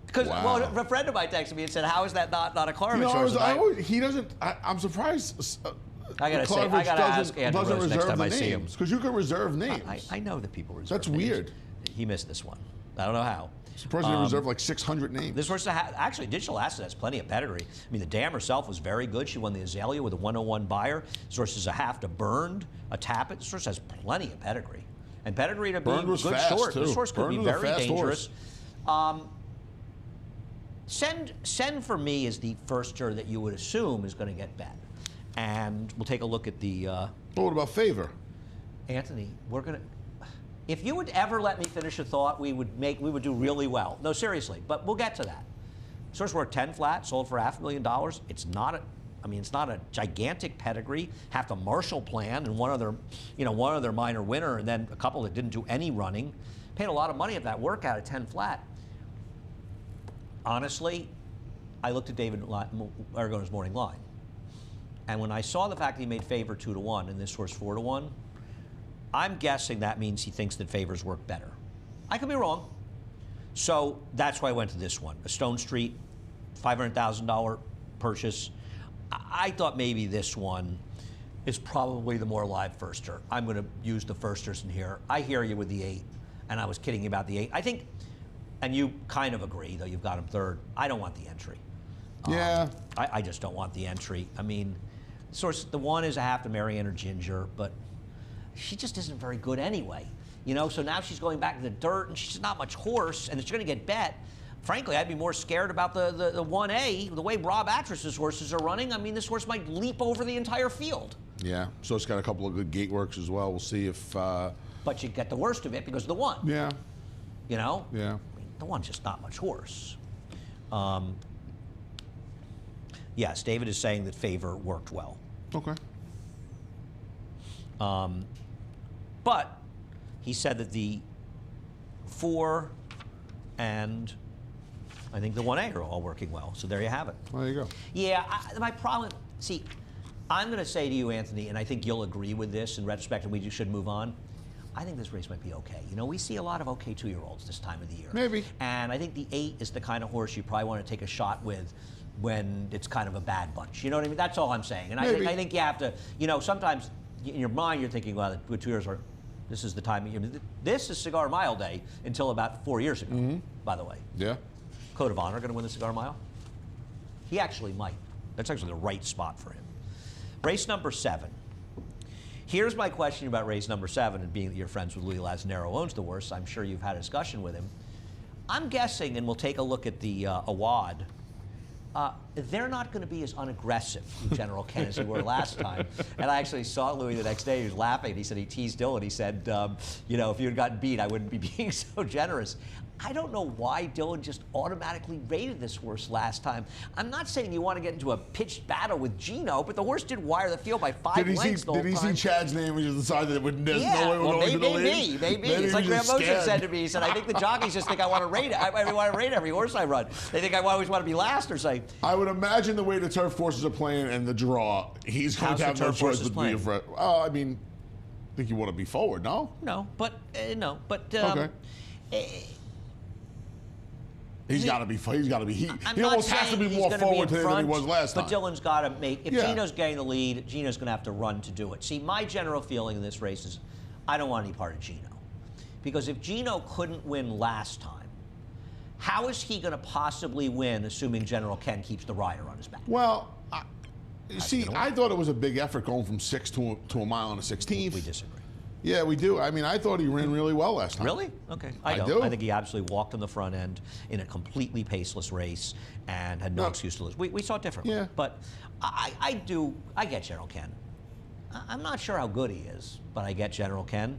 Speaker 1: because
Speaker 2: Wow.
Speaker 1: a friend of mine texted me and said, "How is that not a Klarman
Speaker 2: You know,
Speaker 1: choice?" And
Speaker 2: he doesn't. I'm surprised.
Speaker 1: I gotta say, I
Speaker 2: Klarvich
Speaker 1: gotta ask Andrew
Speaker 2: doesn't
Speaker 1: Rose next
Speaker 2: reserve
Speaker 1: time
Speaker 2: the
Speaker 1: I see him.
Speaker 2: names because you can reserve names.
Speaker 1: I know that people reserve.
Speaker 2: That's
Speaker 1: names.
Speaker 2: weird.
Speaker 1: He missed this one. I don't know how.
Speaker 2: Surprised they reserved like 600 names.
Speaker 1: This horse actually Digital Asset has plenty of pedigree. I mean, the dam herself was very good. She won the Azalea with a 101 buyer. This horse is a half to Burned, a Tappet. This horse has plenty of pedigree. And pedigree to be
Speaker 2: Burned was
Speaker 1: good
Speaker 2: fast,
Speaker 1: short.
Speaker 2: too.
Speaker 1: This horse could
Speaker 2: Burned
Speaker 1: be
Speaker 2: was a
Speaker 1: very
Speaker 2: fast
Speaker 1: dangerous. Send for me is the firster that you would assume is going to get bet. And we'll take a look at the
Speaker 2: But what about Favor?
Speaker 1: Anthony, we're gonna. If you would ever let me finish a thought, we would do really well. No, seriously, but we'll get to that. Source worth 10 flat, sold for $500,000. It's not a gigantic pedigree. Half the Marshall plan and one other minor winner, and then a couple that didn't do any running. Paid a lot of money at that workout at 10 flat. Honestly, I looked at David Aragona's morning line, and when I saw the fact that he made Favor 2-1 and this horse 4-1. I'm guessing that means he thinks that Favors work better. I could be wrong. So that's why I went to this one. A Stone Street, $500,000 purchase. I thought maybe this one is probably the more live firster. I'm going to use the firsters in here. I hear you with the 8, and I was kidding you about the 8. I think, and you kind of agree, though you've got him third. I don't want the entry.
Speaker 2: Yeah.
Speaker 1: I just don't want the entry. I mean, the 1 is a half to Marianne or Ginger, but she just isn't very good anyway. You know, so now she's going back to the dirt, and she's not much horse, and it's going to get bet. Frankly, I'd be more scared about the 1A, the way Rob Atris's horses are running. I mean, this horse might leap over the entire field.
Speaker 2: Yeah, so it's got a couple of good gate works as well. We'll see if...
Speaker 1: But you get the worst of it because of the 1.
Speaker 2: Yeah.
Speaker 1: You know?
Speaker 2: Yeah.
Speaker 1: I mean, the 1's just not much horse. Yes, David is saying that Favor worked well.
Speaker 2: Okay.
Speaker 1: But he said that the 4 and I think the 1A are all working well. So there you have it.
Speaker 2: Well, there you go.
Speaker 1: Yeah, my problem, see, I'm going to say to you, Anthony, and I think you'll agree with this in retrospect, and we should move on. I think this race might be okay. You know, we see a lot of okay 2-year-olds this time of the year.
Speaker 2: Maybe.
Speaker 1: And I think the 8 is the kind of horse you probably want to take a shot with when it's kind of a bad bunch. You know what I mean? That's all I'm saying. And I think you have to, you know, sometimes in your mind you're thinking, well, the 2 years are, this is the time of year. This is Cigar Mile Day until about 4 years ago, by the way.
Speaker 2: Yeah.
Speaker 1: Code of Honor going to win the Cigar Mile? He actually might. That's actually the right spot for him. Race number 7. Here's my question about race number 7, and being that you're friends with Louis Lazzaro owns the horse, I'm sure you've had a discussion with him. I'm guessing, and we'll take a look at the Awad, they're not going to be as unaggressive with General Ken as they were last time. And I actually saw Louis the next day. He was laughing. He said he teased Dylan. He said, you know, if you had gotten beat, I wouldn't be being so generous. I don't know why Dylan just automatically rated this horse last time. I'm not saying you want to get into a pitched battle with Gino, but the horse did wire the field by 5 lengths the whole time.
Speaker 2: Did he see Chad's name and just decided that there's no way we're going to the lead?
Speaker 1: Maybe. It's like Graham Mosher said to me. He said, I think the jockeys just think I want to rate it. I want to rate every horse I run. They think I always want to be last or something.
Speaker 2: I would imagine the way the turf forces are playing and the draw, he's going to have no choice but to be afraid. Oh, I mean, I think you want to be forward, no?
Speaker 1: No, but
Speaker 2: okay. He's got to be. He almost has to be more forward today than he was last time.
Speaker 1: But Dylan's got to make. If Gino's getting the lead, Gino's going to have to run to do it. See, my general feeling in this race is, I don't want any part of Gino, because if Gino couldn't win last time, how is he going to possibly win, assuming General Ken keeps the rider on his back?
Speaker 2: Well, I thought it was a big effort going from 6 to a mile and a 16th.
Speaker 1: We disagree.
Speaker 2: Yeah, we do. I mean, I thought he ran really well last time.
Speaker 1: Really? Okay. I
Speaker 2: do.
Speaker 1: I think he absolutely walked on the front end in a completely paceless race and had no excuse to lose. We saw it differently.
Speaker 2: Yeah.
Speaker 1: But I get General Ken. I'm not sure how good he is, but I get General Ken.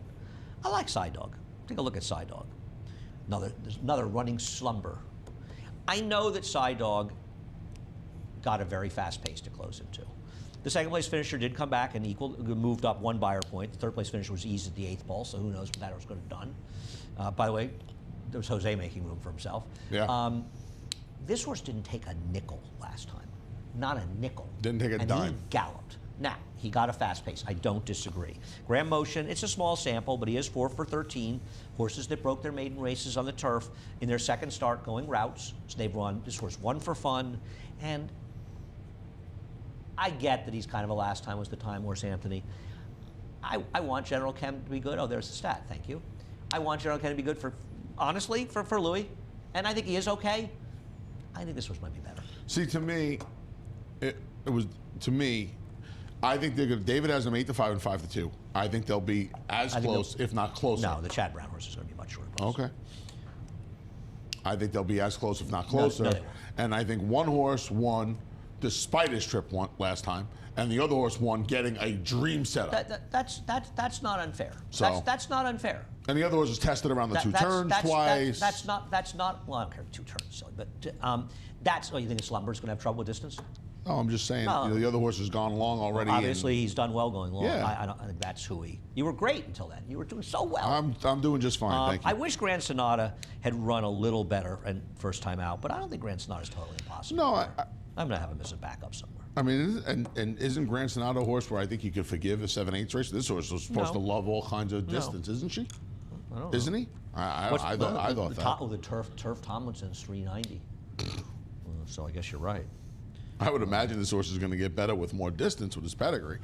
Speaker 1: I like Side Dog. Take a look at Side Dog. There's another running Slumber. I know that Side Dog got a very fast pace to close into. The second place finisher did come back and moved up 1 buyer point. The third place finisher was eased at the 8th ball, so who knows what that was going to have done. By the way, there was Jose making room for himself.
Speaker 2: Yeah.
Speaker 1: This horse didn't take a nickel last time. Not a nickel.
Speaker 2: Didn't take a dime.
Speaker 1: And he galloped. Now, he got a fast pace. I don't disagree. Graham Motion, it's a small sample, but he is 4 for 13. Horses that broke their maiden races on the turf in their second start going routes. So they've run this horse 1 for fun. And I get that he's kind of a last time was the time horse, Anthony. I want General Ken to be good. Oh, there's the stat. Thank you. I want General Ken to be good honestly, for Louis. And I think he is okay. I think this horse might be better.
Speaker 2: See, to me, I think they're good. David has them 8-5 and 5-2. I think they'll be as close, if not closer.
Speaker 1: No, the Chad Brown horse is going to be much shorter.
Speaker 2: Okay. I think they'll be as close, if not closer.
Speaker 1: No, they won't.
Speaker 2: And I think one horse won despite his trip last time, and the other horse won getting a dream setup.
Speaker 1: That's not unfair.
Speaker 2: So,
Speaker 1: that's not unfair.
Speaker 2: And the other horse was tested around the 2 turns twice.
Speaker 1: That's not. Well, I don't care 2 turns, silly, but that's. Oh, you think Slumber's going to have trouble with distance?
Speaker 2: No, I'm just saying. The other horse has gone long already.
Speaker 1: Obviously, he's done well going long.
Speaker 2: Yeah.
Speaker 1: I think that's who he. You were great until then. You were doing so well.
Speaker 2: I'm doing just fine. Thank you.
Speaker 1: I wish Grand Sonata had run a little better and first time out, but I don't think Grand Sonata is totally impossible.
Speaker 2: No,
Speaker 1: I'm going to have him as a backup somewhere.
Speaker 2: I mean, and isn't Grand Sonata a horse where I think you could forgive a 7/8 race? This horse was supposed to love all kinds of distance, isn't she?
Speaker 1: I don't know.
Speaker 2: Isn't he? I thought that.
Speaker 1: The Turf Tomlinson's 390. So I guess you're right.
Speaker 2: I would imagine this horse is going to get better with more distance with his pedigree.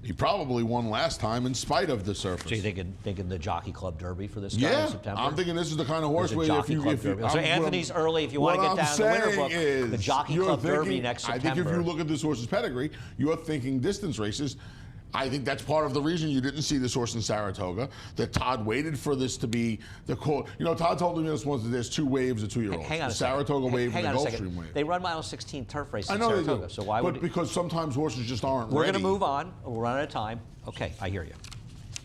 Speaker 2: He probably won last time in spite of the surface.
Speaker 1: So you thinking the Jockey Club Derby for this guy in September?
Speaker 2: I'm thinking this is the kind of horse where if you
Speaker 1: so Anthony's early. If you want to get down the winner book, the Jockey Club Derby next September.
Speaker 2: I think if you look at this horse's pedigree, you're thinking distance races. I think that's part of the reason you didn't see this horse in Saratoga, that Todd waited for this to be the call. You know, Todd told me this once that there's 2 waves of 2-year-olds.
Speaker 1: Hang on
Speaker 2: the
Speaker 1: a second.
Speaker 2: Saratoga wave
Speaker 1: Hang
Speaker 2: and
Speaker 1: on
Speaker 2: the
Speaker 1: a second.
Speaker 2: Gulfstream wave.
Speaker 1: They run mile 16 turf race
Speaker 2: I
Speaker 1: in
Speaker 2: know
Speaker 1: Saratoga,
Speaker 2: they do.
Speaker 1: so why would
Speaker 2: because sometimes horses just aren't
Speaker 1: We're
Speaker 2: ready.
Speaker 1: going to move on. We're running out of time. Okay, I hear you.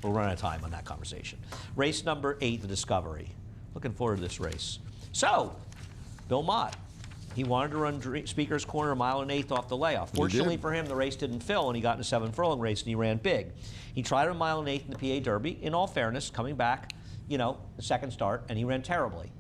Speaker 1: We're running out of time on that conversation. Race number 8, the Discovery. Looking forward to this race. So, Bill Mott. He wanted to run Speaker's Corner a mile and 1/8 off the layoff. Fortunately for him, the race didn't fill, and he got in a 7-furlong race, and he ran big. He tried a mile and 1/8 in the PA Derby. In all fairness, coming back, you know, the second start, and he ran terribly.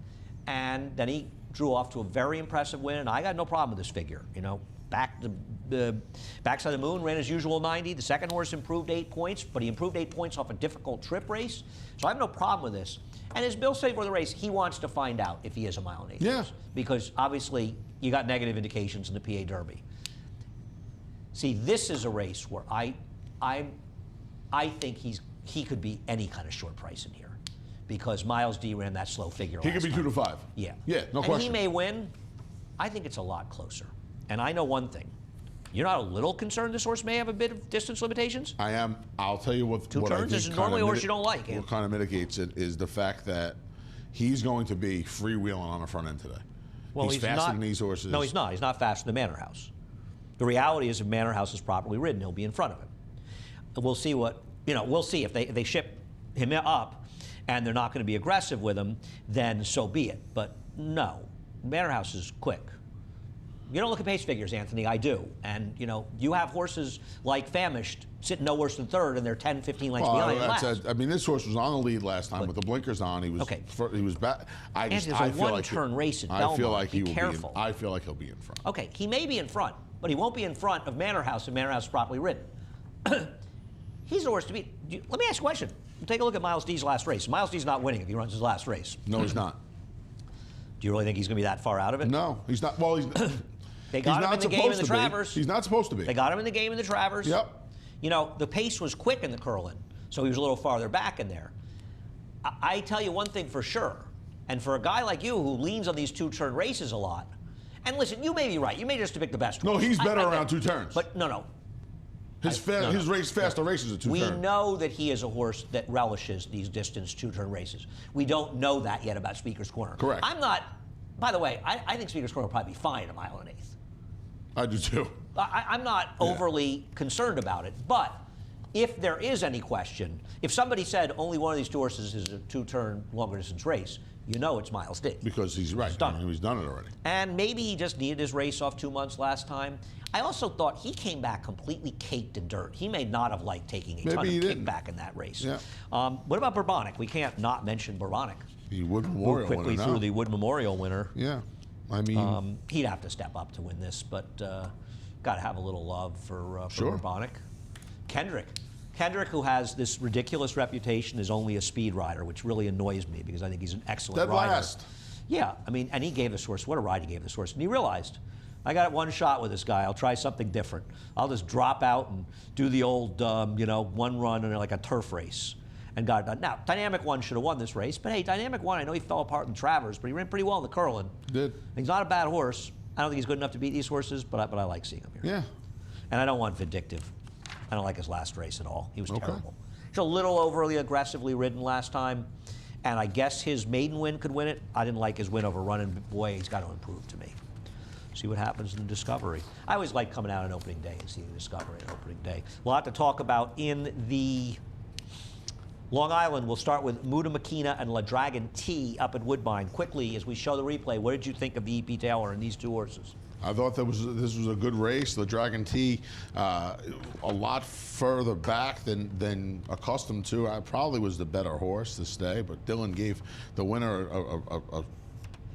Speaker 1: And then he drew off to a very impressive win, and I got no problem with this figure. You know, backside of the moon, ran his usual 90. The second horse improved 8 points, but he improved 8 points off a difficult trip race. So I have no problem with this. And as Bill said before the race, he wants to find out if he is a mile and 1/8
Speaker 2: Yeah.
Speaker 1: horse, because obviously you got negative indications in the PA Derby. See, this is a race where I think he could be any kind of short price in here, because Miles D ran that slow figure.
Speaker 2: He could be 2 to 5.
Speaker 1: Yeah.
Speaker 2: Yeah, no
Speaker 1: and
Speaker 2: question.
Speaker 1: he may win. I think it's a lot closer. And I know one thing. You're not a little concerned this horse may have a bit of distance limitations?
Speaker 2: I am. I'll tell you what.
Speaker 1: 2
Speaker 2: what I
Speaker 1: turns
Speaker 2: think
Speaker 1: is
Speaker 2: kinda
Speaker 1: normally a horse you don't like.
Speaker 2: What kind of mitigates it is the fact that he's going to be freewheeling on the front end today.
Speaker 1: Well,
Speaker 2: he's faster than these horses.
Speaker 1: No, he's not. He's not faster than Manor House. The reality is, if Manor House is properly ridden, he'll be in front of him. And we'll see what, you know, we'll see if they ship him up and they're not going to be aggressive with him, then so be it. But no, Manor House is quick. You don't look at pace figures, Anthony. I do. And, you know, you have horses like Famished sitting no worse than third, and they're 10, 15 lengths behind last.
Speaker 2: I mean, this horse was on the lead last time with the blinkers on. He was
Speaker 1: Okay.
Speaker 2: He was back. I
Speaker 1: There's a
Speaker 2: feel like
Speaker 1: one-turn race at
Speaker 2: I
Speaker 1: Belmont.
Speaker 2: feel like
Speaker 1: Be
Speaker 2: he will
Speaker 1: careful.
Speaker 2: I feel like he'll be in front.
Speaker 1: Okay, he may be in front, but he won't be in front of Manor House if Manor House is properly ridden. He's the horse to beat. Let me ask you a question. Take a look at Miles D's last race. Miles D's not winning if he runs his last race.
Speaker 2: No, he's not.
Speaker 1: Do you really think he's going to be that far out of it?
Speaker 2: No, he's not. Well, he's.
Speaker 1: They got him in the game in the Travers.
Speaker 2: He's not supposed to be.
Speaker 1: They got him in the game in the Travers.
Speaker 2: Yep.
Speaker 1: You know, the pace was quick in the Curlin, so he was a little farther back in there. I tell you one thing for sure, and for a guy like you who leans on these 2-turn races a lot, and listen, you may be right. You may just pick the best
Speaker 2: No,
Speaker 1: horse.
Speaker 2: he's better around 2 turns.
Speaker 1: But no.
Speaker 2: His faster races are 2
Speaker 1: We
Speaker 2: turns.
Speaker 1: know that he is a horse that relishes these distance 2-turn races. We don't know that yet about Speaker's Corner.
Speaker 2: Correct.
Speaker 1: I'm not, by the way, I think Speaker's Corner will probably be fine at a mile and 1/8.
Speaker 2: I do too.
Speaker 1: I'm not overly concerned about it, but if there is any question, if somebody said only one of these 2 horses is a 2-turn longer distance race, you know it's Miles D.
Speaker 2: Because he's right.
Speaker 1: He's done it.
Speaker 2: He's done it already.
Speaker 1: And maybe he just needed his race off 2 months last time. I also thought he came back completely caked in dirt. He may not have liked taking a ton of kickback in that race.
Speaker 2: Yeah.
Speaker 1: What about Baronic? We can't not mention Baronic.
Speaker 2: The Wood Memorial
Speaker 1: Quickly
Speaker 2: winner
Speaker 1: through
Speaker 2: now.
Speaker 1: the Wood Memorial winner.
Speaker 2: Yeah. I mean,
Speaker 1: He'd have to step up to win this, but got to have a little love for
Speaker 2: Sure.
Speaker 1: Baronic. Kendrick, who has this ridiculous reputation, is only a speed rider, which really annoys me because I think he's an excellent
Speaker 2: dead
Speaker 1: rider.
Speaker 2: last.
Speaker 1: Yeah, I mean, and he gave this horse, what a ride he gave this horse. And he realized, I got one shot with this guy. I'll try something different. I'll just drop out and do the old, one run in like a turf race. And got it done. Now, Dynamic One should have won this race, but hey, Dynamic One, I know he fell apart in Travers, but he ran pretty well in the Curlin.
Speaker 2: Did.
Speaker 1: He's not a bad horse. I don't think he's good enough to beat these horses, but I like seeing him here.
Speaker 2: Yeah.
Speaker 1: And I don't want Vindictive. I don't like his last race at all. He was
Speaker 2: Okay.
Speaker 1: terrible. He's a little overly aggressively ridden last time, and I guess his maiden win could win it. I didn't like his win over Running. Boy, he's got to improve to me. See what happens in the Discovery. I always like coming out on opening day and seeing the Discovery on opening day. A lot to talk about in the Long Island. We'll start with Muda Makina and La Dragon T up at Woodbine. Quickly, as we show the replay, what did you think of the E.P. Taylor and these 2 horses?
Speaker 2: I thought this was a good race. The Dragon T, a lot further back than accustomed to. I probably was the better horse this day, but Dylan gave the winner a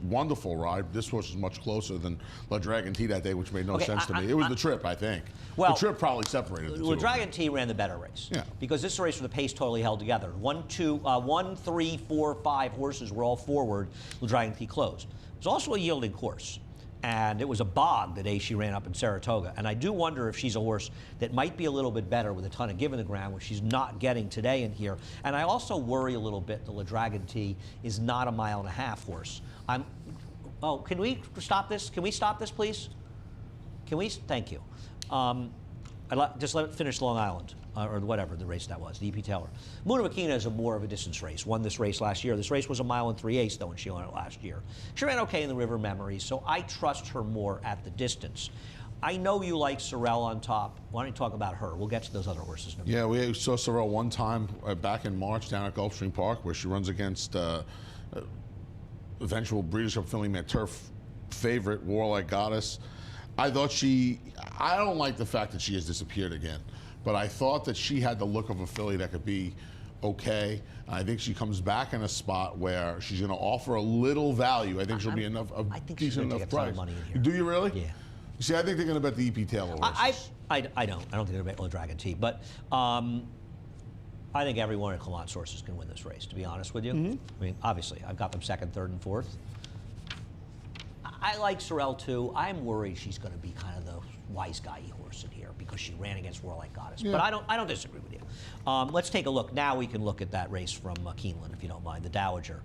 Speaker 2: wonderful ride. This horse is much closer than La Dragon T that day, which made no sense to me. It was the trip, I think.
Speaker 1: Well,
Speaker 2: the trip probably separated the 2.
Speaker 1: La Dragon T ran the better race.
Speaker 2: Yeah.
Speaker 1: Because this race with the pace totally held together. 1, 3, 4, 5 horses were all forward. La Dragon T closed. It was also a yielding horse. And it was a bog the day she ran up in Saratoga. And I do wonder if she's a horse that might be a little bit better with a ton of give in the ground, which she's not getting today in here. And I also worry a little bit that La Dragon T is not a 1.5 mile horse. Can we stop this? Can we stop this, please? Can we? Thank you. Just let it finish Long Island, or whatever the race that was, the EP Taylor. Muna Makina is more of a distance race. Won this race last year. This race was 1 mile and 3/8 though when she won it last year. She ran okay in the River Memories, so I trust her more at the distance. I know you like Sorrel on top. Why don't you talk about her? We'll get to those other horses in a minute.
Speaker 2: Yeah, we saw Sorrel one time back in March down at Gulfstream Park where she runs against eventual Breeders' Cup Filly Mare Turf favorite, Warlike Goddess. I don't like the fact that she has disappeared again, but I thought that she had the look of a filly that could be okay. I think she comes back in a spot where she's going to offer a little value. I think she'll be a decent enough price.
Speaker 1: Money in here.
Speaker 2: Do you really?
Speaker 1: Yeah.
Speaker 2: See, I think they're going to bet the EP Taylor horses.
Speaker 1: I don't. I don't think they're going to bet with Dragon T, but I think every one of Clement's horses can win this race, to be honest with you. I mean, obviously, I've got them second, third, and fourth. I like Sorrel too. I'm worried she's going to be kind of the wise guy horse in here because she ran against Warlike Goddess. Yeah. But I don't disagree with you. Let's take a look. Now we can look at that race from Keenland, if you don't mind, the Dowager.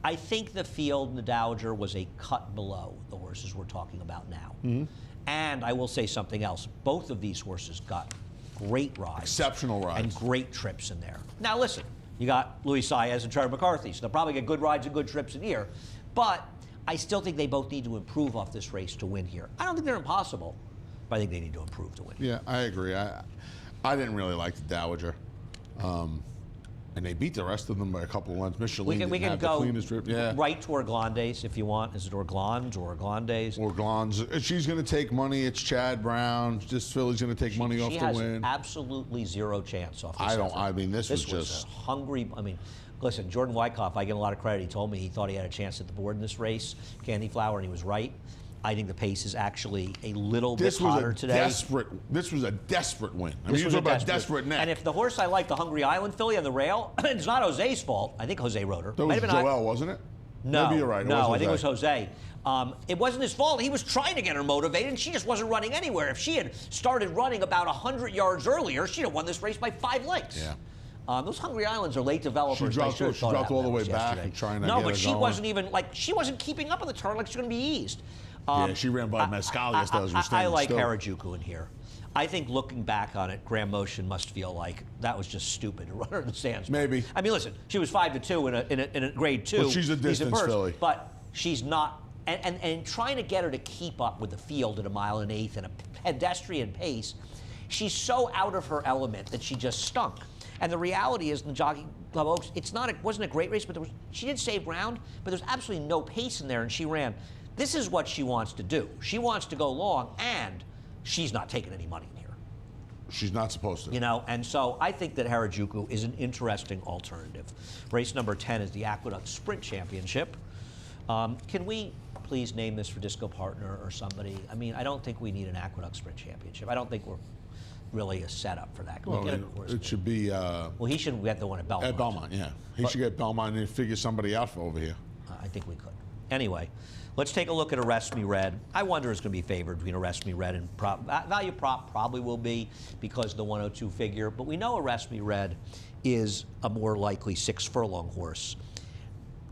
Speaker 1: I think the field in the Dowager was a cut below the horses we're talking about now. And I will say something else. Both of these horses got great rides.
Speaker 2: Exceptional rides.
Speaker 1: And great trips in there. Now listen, you got Louis Saez and Charlie McCarthy, so they'll probably get good rides and good trips in here. But I still think they both need to improve off this race to win here. I don't think they're impossible, but I think they need to improve to win.
Speaker 2: Yeah, I agree. I didn't really like the Dowager. And they beat the rest of them by a couple of lengths. Michelin
Speaker 1: we can
Speaker 2: have
Speaker 1: go
Speaker 2: the cleanest trip. Yeah.
Speaker 1: Right to Orglandes if you want. Is it Orglans or Orglandes?
Speaker 2: Orglans. She's going to take money. It's Chad Brown. This filly's going to take money off the win.
Speaker 1: She has absolutely zero chance off this effort.
Speaker 2: I mean, this was
Speaker 1: just a hungry. I mean, listen, Jordan Wyckoff, I give a lot of credit. He told me he thought he had a chance at the board in this race, Candy Flower, and he was right. I think the pace is actually a little bit hotter today.
Speaker 2: This was a desperate win. I mean, you talk about desperate neck.
Speaker 1: And if the horse I like, the Hungry Island filly on the rail, it's not Jose's fault. I think Jose rode her.
Speaker 2: That was Joel, wasn't it?
Speaker 1: No,
Speaker 2: maybe you're right.
Speaker 1: No, I think it was Jose. It wasn't his fault. He was trying to get her motivated, and she just wasn't running anywhere. If she had started running about 100 yards earlier, she'd have won this race by 5 lengths.
Speaker 2: Yeah.
Speaker 1: Those Hungry Islands are late developers.
Speaker 2: She dropped all the way back and trying to get her
Speaker 1: but she
Speaker 2: going.
Speaker 1: wasn't even, she wasn't keeping up on the turn like she's going to be eased.
Speaker 2: Yeah, she ran by Mescal yesterday.
Speaker 1: I like Harajuku in here. I think looking back on it, Graham Motion must feel like that was just stupid to run her in the stands.
Speaker 2: Maybe.
Speaker 1: I mean, listen, she was 5-2 in a grade 2.
Speaker 2: But she's a distance filly.
Speaker 1: But she's not, and trying to get her to keep up with the field at 1 1/8 miles and a pedestrian pace, she's so out of her element that she just stunk. And the reality is, in the Jockey Club Oaks, it wasn't a great race, but she did save ground, but there's absolutely no pace in there, and she ran. This is what she wants to do. She wants to go long, and she's not taking any money in here.
Speaker 2: She's not supposed to.
Speaker 1: You know, and so I think that Harajuku is an interesting alternative. Race number 10 is the Aqueduct Sprint Championship. Can we please name this for Disco Partner or somebody? I mean, I don't think we need an Aqueduct Sprint Championship. I don't think we're really a setup for that.
Speaker 2: Well, it should be...
Speaker 1: well, he should get the one at Belmont.
Speaker 2: At Belmont, yeah. He should get Belmont and figure somebody out for over here.
Speaker 1: I think we could. Anyway, let's take a look at Arrest Me Red. I wonder who's going to be favored between Arrest Me Red and Value Prop probably will be because of the 102 figure, but we know Arrest Me Red is a more likely 6 furlong horse.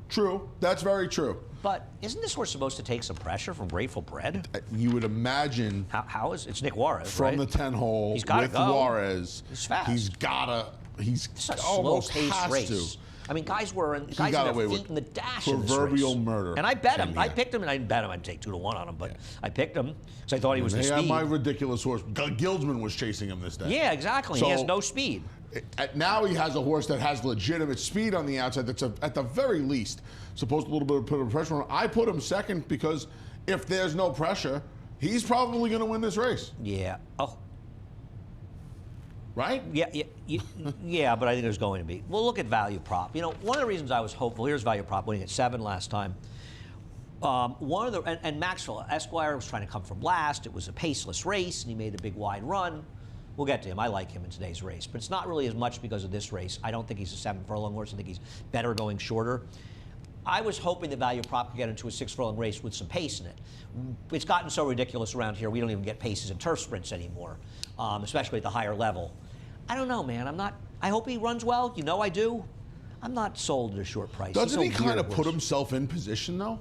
Speaker 2: True. That's very true.
Speaker 1: But isn't this horse supposed to take some pressure from Grateful Bread?
Speaker 2: You would imagine.
Speaker 1: How is it's Nick Juarez,
Speaker 2: from
Speaker 1: right?
Speaker 2: the 10 hole
Speaker 1: he's gotta
Speaker 2: with
Speaker 1: go.
Speaker 2: Juarez.
Speaker 1: He's fast.
Speaker 2: He's
Speaker 1: a
Speaker 2: almost
Speaker 1: slow-paced
Speaker 2: has
Speaker 1: race.
Speaker 2: to.
Speaker 1: I mean, guys had their feet in the dash in this
Speaker 2: proverbial
Speaker 1: race.
Speaker 2: murder.
Speaker 1: And I bet him. I picked him, and I didn't bet him. I'd take 2-1 on him, but I picked him because I thought he was the speed.
Speaker 2: My ridiculous horse. Gildsman was chasing him this day.
Speaker 1: Yeah, exactly. So, he has no speed.
Speaker 2: Now he has a horse that has legitimate speed on the outside that's at the very least supposed to a little bit of put pressure on. I put him second because if there's no pressure, he's probably going to win this race.
Speaker 1: Yeah. Oh.
Speaker 2: Right?
Speaker 1: Yeah, but I think there's going to be. We'll look at Value Prop. You know, one of the reasons I was hopeful, here's Value Prop winning at 7 last time. And Maxwell Esquire was trying to come from last. It was a paceless race, and he made a big wide run. We'll get to him. I like him in today's race, but it's not really as much because of this race. I don't think he's a 7 furlong horse. I think he's better going shorter. I was hoping the Value Prop could get into a 6 furlong race with some pace in it. It's gotten so ridiculous around here, we don't even get paces in turf sprints anymore, especially at the higher level. I don't know, man. I hope he runs well. You know I do. I'm not sold at a short price.
Speaker 2: Doesn't he kind of put himself in position, though?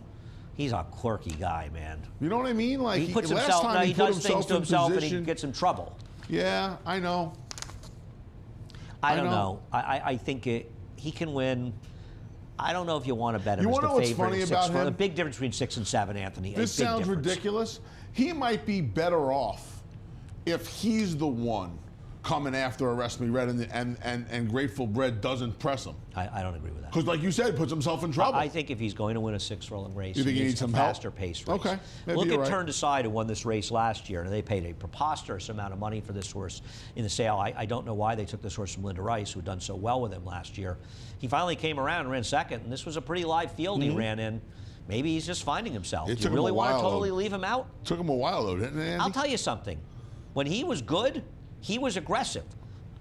Speaker 1: He's a quirky guy, man.
Speaker 2: You know what I mean? Like
Speaker 1: He puts
Speaker 2: last
Speaker 1: himself.
Speaker 2: time
Speaker 1: No,
Speaker 2: he
Speaker 1: he
Speaker 2: put
Speaker 1: does things to
Speaker 2: in
Speaker 1: himself, and
Speaker 2: position.
Speaker 1: he gets in trouble.
Speaker 2: Yeah, I know.
Speaker 1: I don't know. I think he can win. I don't know if you want to bet him
Speaker 2: You
Speaker 1: as
Speaker 2: wanna
Speaker 1: the
Speaker 2: know what's
Speaker 1: favorite.
Speaker 2: funny
Speaker 1: at
Speaker 2: about
Speaker 1: 6 for
Speaker 2: him?
Speaker 1: a big difference between 6 and 7, Anthony.
Speaker 2: This
Speaker 1: a big
Speaker 2: sounds
Speaker 1: difference.
Speaker 2: ridiculous. He might be better off if he's the one coming after Arrest Me Red and Grateful Bread doesn't press him.
Speaker 1: I don't agree with that.
Speaker 2: Because, like you said, puts himself in trouble.
Speaker 1: I think if he's going to win a 6-furlong race,
Speaker 2: You think he
Speaker 1: needs
Speaker 2: needs
Speaker 1: a
Speaker 2: some help?
Speaker 1: faster pace race.
Speaker 2: Okay, maybe
Speaker 1: Look
Speaker 2: you're
Speaker 1: at
Speaker 2: right.
Speaker 1: Turned Aside, who won this race last year, and they paid a preposterous amount of money for this horse in the sale. I don't know why they took this horse from Linda Rice, who had done so well with him last year. He finally came around and ran second, and this was a pretty live field he ran in. Maybe he's just finding himself.
Speaker 2: It
Speaker 1: Do
Speaker 2: took
Speaker 1: you
Speaker 2: him
Speaker 1: really
Speaker 2: a
Speaker 1: want to
Speaker 2: while,
Speaker 1: totally
Speaker 2: though.
Speaker 1: leave him out?
Speaker 2: Took him a while, though, didn't it, Andy?
Speaker 1: I'll tell you something. When he was good, he was aggressive.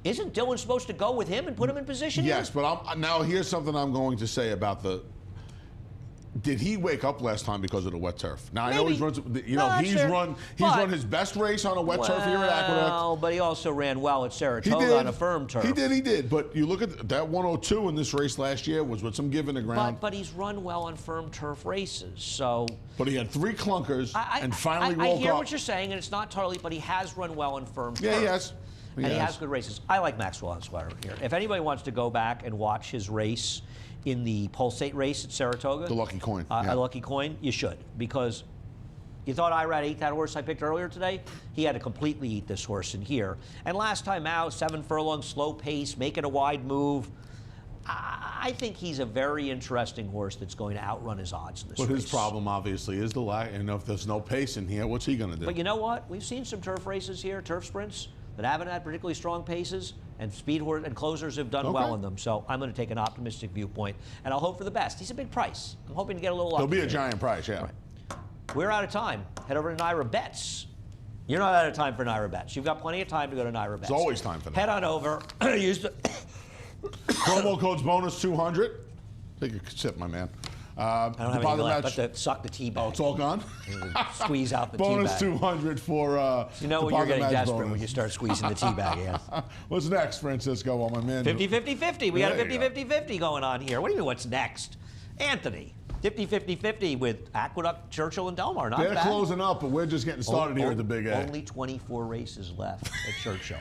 Speaker 1: Isn't Dylan supposed to go with him and put him in position?
Speaker 2: Yes,
Speaker 1: here?
Speaker 2: but now here's something I'm going to say about the. Did he wake up last time because of the wet turf? Now I know he's
Speaker 1: Maybe.
Speaker 2: run. You
Speaker 1: No,
Speaker 2: know
Speaker 1: that's
Speaker 2: he's
Speaker 1: fair.
Speaker 2: run
Speaker 1: But-
Speaker 2: his best race on a wet turf here at Aqueduct.
Speaker 1: Well, but he also ran well at
Speaker 2: He
Speaker 1: Saratoga
Speaker 2: did
Speaker 1: on a firm turf.
Speaker 2: He did. But you look at that 102 in this race last year was with some give in the ground.
Speaker 1: But he's run well on firm turf races, so.
Speaker 2: But he had 3 clunkers and finally
Speaker 1: I
Speaker 2: woke
Speaker 1: hear
Speaker 2: up.
Speaker 1: what you're saying, and it's not totally, but he has run well on firm
Speaker 2: Yeah,
Speaker 1: turf.
Speaker 2: he has.
Speaker 1: And he has good races. I like Maxwell on Sweater here. If anybody wants to go back and watch his race in the Pulsate race at Saratoga,
Speaker 2: The Lucky Coin,
Speaker 1: a
Speaker 2: yeah.
Speaker 1: Lucky Coin, you should, because you thought Irad ate that horse I picked earlier today? He had to completely eat this horse in here. And last time out, 7 furlongs, slow pace, making a wide move. I think he's a very interesting horse that's going to outrun his odds in this
Speaker 2: But
Speaker 1: race.
Speaker 2: his problem obviously is the lack. And if there's no pace in here, what's he going to do?
Speaker 1: But you know what? We've seen some turf races here, turf sprints, that haven't had particularly strong paces, and speed horse and closers have done well in them. So I'm going to take an optimistic viewpoint, and I'll hope for the best. He's a big price. I'm hoping to get a little lucky.
Speaker 2: He'll be a
Speaker 1: here.
Speaker 2: giant price, yeah.
Speaker 1: Right. We're out of time. Head over to Naira Bets. You're not out of time for Naira Bets. You've got plenty of time to go to Naira Bets.
Speaker 2: There's always time for that.
Speaker 1: Head on over. Use the
Speaker 2: Promo code's bonus 200. Take a sip, my man.
Speaker 1: I don't have anything left but to suck the tea bag.
Speaker 2: Oh, it's all gone?
Speaker 1: Squeeze out the tea
Speaker 2: Bonus
Speaker 1: bag.
Speaker 2: 200 for
Speaker 1: You know when you're getting desperate when you start squeezing the tea bag, yeah.
Speaker 2: What's next, Francisco? Well, my man.
Speaker 1: 50-50-50. We got a
Speaker 2: There you go.
Speaker 1: 50-50-50 going on here. What do you mean, what's next? Anthony, 50-50-50 with Aqueduct, Churchill, and Delmar. Not
Speaker 2: They're
Speaker 1: bad.
Speaker 2: closing up, but we're just getting started here at the Big A.
Speaker 1: Only 24 races left at Churchill.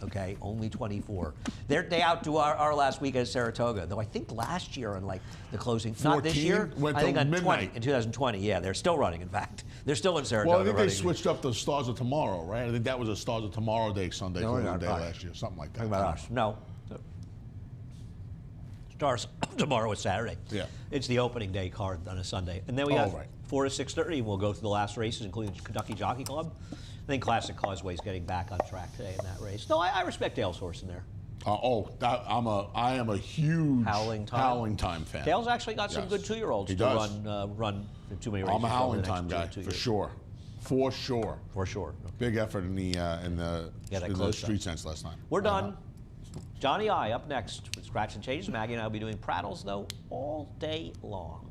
Speaker 1: Okay, only 24. They outdo our last week at Saratoga, though I think last year on like the closing, not this
Speaker 2: 14
Speaker 1: year,
Speaker 2: went
Speaker 1: I think
Speaker 2: till
Speaker 1: on
Speaker 2: midnight.
Speaker 1: 20, in 2020. Yeah, they're still running, in fact. They're still in Saratoga
Speaker 2: Well, I think they
Speaker 1: running.
Speaker 2: switched up the Stars of Tomorrow, right? I think that was a Stars of Tomorrow Day, Sunday,
Speaker 1: No,
Speaker 2: closing
Speaker 1: not
Speaker 2: day
Speaker 1: us.
Speaker 2: last year, something like that.
Speaker 1: Talking about us. No. Stars tomorrow is Saturday.
Speaker 2: Yeah.
Speaker 1: It's the opening day card on a Sunday. And then we
Speaker 2: Oh,
Speaker 1: have
Speaker 2: right.
Speaker 1: 4 to 6:30, and we'll go through the last races, including the Kentucky Jockey Club. I think Classic Causeway is getting back on track today in that race. No, I respect Dale's horse in there.
Speaker 2: I am a huge
Speaker 1: Howling Time
Speaker 2: fan.
Speaker 1: Dale's actually got some
Speaker 2: Yes.
Speaker 1: good 2-year-olds
Speaker 2: He
Speaker 1: to
Speaker 2: does.
Speaker 1: run too many races.
Speaker 2: I'm a
Speaker 1: over
Speaker 2: Howling
Speaker 1: the
Speaker 2: Time
Speaker 1: next
Speaker 2: guy,
Speaker 1: 2
Speaker 2: for
Speaker 1: years.
Speaker 2: sure. For sure.
Speaker 1: For sure.
Speaker 2: Big effort in the
Speaker 1: Yeah, that
Speaker 2: in the
Speaker 1: close
Speaker 2: street
Speaker 1: up.
Speaker 2: sense last night.
Speaker 1: We're done. Johnny I up next with Scratch and Changes. Maggie and I will be doing prattles, though, all day long.